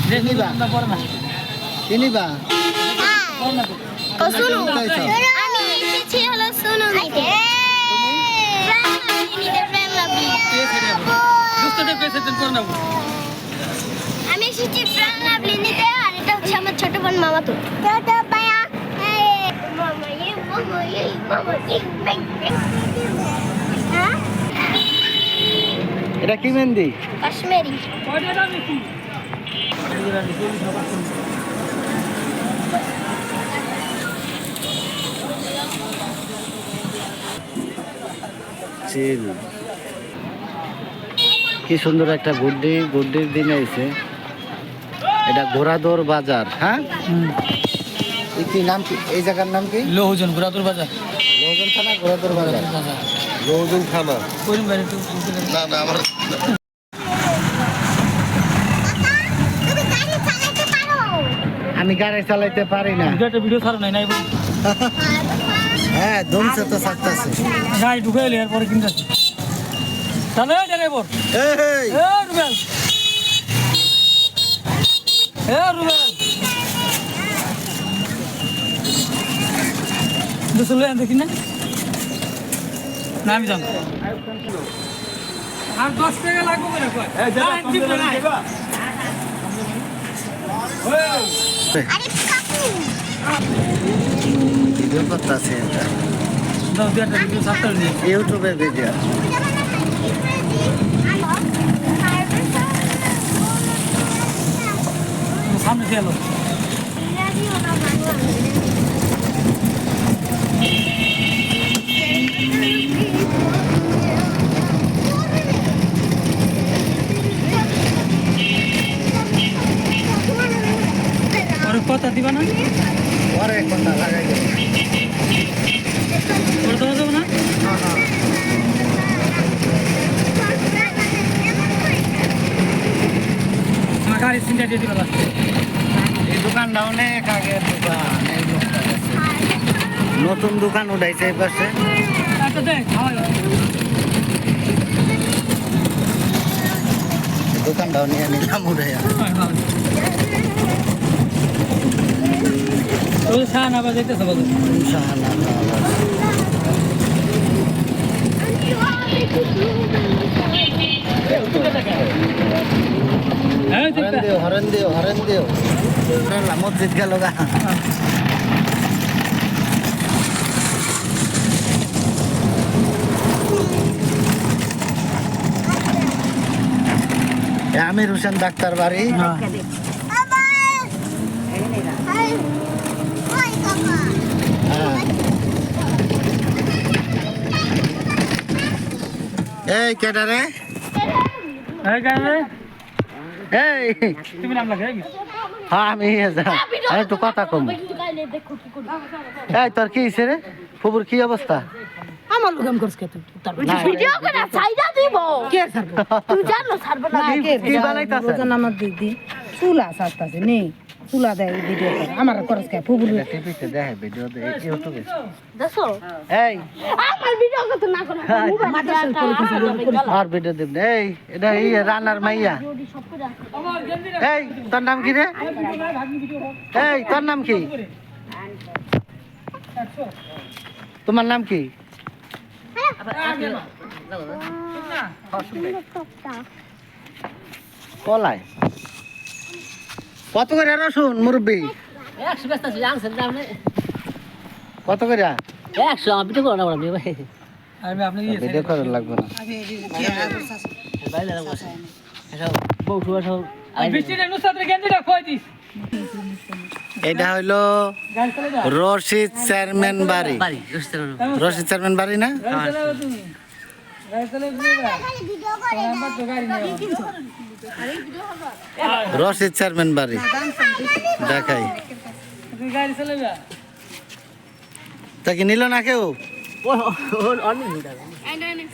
কিনিবা কিনিবা আমি এসেছি হলো সোনু নিতে আমি এসেছি প্রাণ লাভলি নিতে আর এটা হচ্ছে আমার ছোট বোন মামা তো ভাইয়া এটা কি মেহেন্দি কাশ্মীরি চিল কি সুন্দর একটা গুড্ডির দিন এসে এটা ঘোড়াদৌড় বাজার। হ্যাঁ কি নাম কি এই জায়গার নাম কি? লোহজন ঘোড়াদৌড় বাজার। লোহজন থানা ঘোড়াদৌড় বাজার। লোহজন থানা না না আমার আমি গাড়ি চালাইতে পারি না। ভিডিও ছাড়ো নাই হ্যাঁ ধুমছে তো ছাড়তেছে গাড়ি ঢুকে এলে এরপরে কিনতেছে তাহলে ড্রাইভার এই রুবেল রুবেল দুশো দেখি না আমি যাবো আর 10 টাকা লাগবে ভিডিও করতেছে ইউটিউবের ভিডিও। সামনে গেল কথা দিবা না পরে কথা লাগাই দেবো না আমার গাড়ি চিন্তা দিয়ে দিবা এই দোকানটা অনেক আগের দোকান। এই লোকটা গেছে। নতুন দোকান উঠাইছে এই পাশে। দোকানটাও নিয়ে নিলাম উঠাইয়া। শাহানা বা যেতেছে বলো শাহানা হরেন দিও মসজিদ গেল গা। আমির হোসেন ডাক্তার বাড়ি। এই কেডা রে? এই তুমি নাম লাগে হ্যাঁ আমি একটু কথা কম। এই তোর কি হয়েছে রে? ফুবুর কি অবস্থা? আমার লোক করছ কে তুই ভিডিও করে চাইদা দিব কে ছাড়বো তুমি জানো ছাড়বে না কি বানাইতাছ? রোজান আমার দিদি চুলা সাজতাছে নেই চুলা দেয় ভিডিও করে আমার করছ কে ফুবুল টিভিতে দেখে ভিডিও দে ইউটিউবে। দেখো এই আমার ভিডিও কত না করো আর ভিডিও দেব না। এই এটা এই রানার মাইয়া। এই তোর নাম কি রে? এই তোর নাম কি? তোমার নাম কি? কলাই কত করে রসুন মুরব্বী? 100 বেচতাছি আনছেন দাম নেই কত করে? 100 আমি ভিডিও করব না ভাই আমি আপনি ভিডিও করার লাগবে না। বাইরে লাগবে সব বউঠু সব বৃষ্টির নুসাদের গেঞ্জিটা কই দিস এটা হইলো রশিদ চেয়ারম্যান বাড়ি। বাড়ি রশিদ চেয়ারম্যান বাড়ি না? রশিদ চেয়ারম্যান বাড়ি দেখাই। গাড়ি চালাবে তা কি নিল না কেউ? অনেক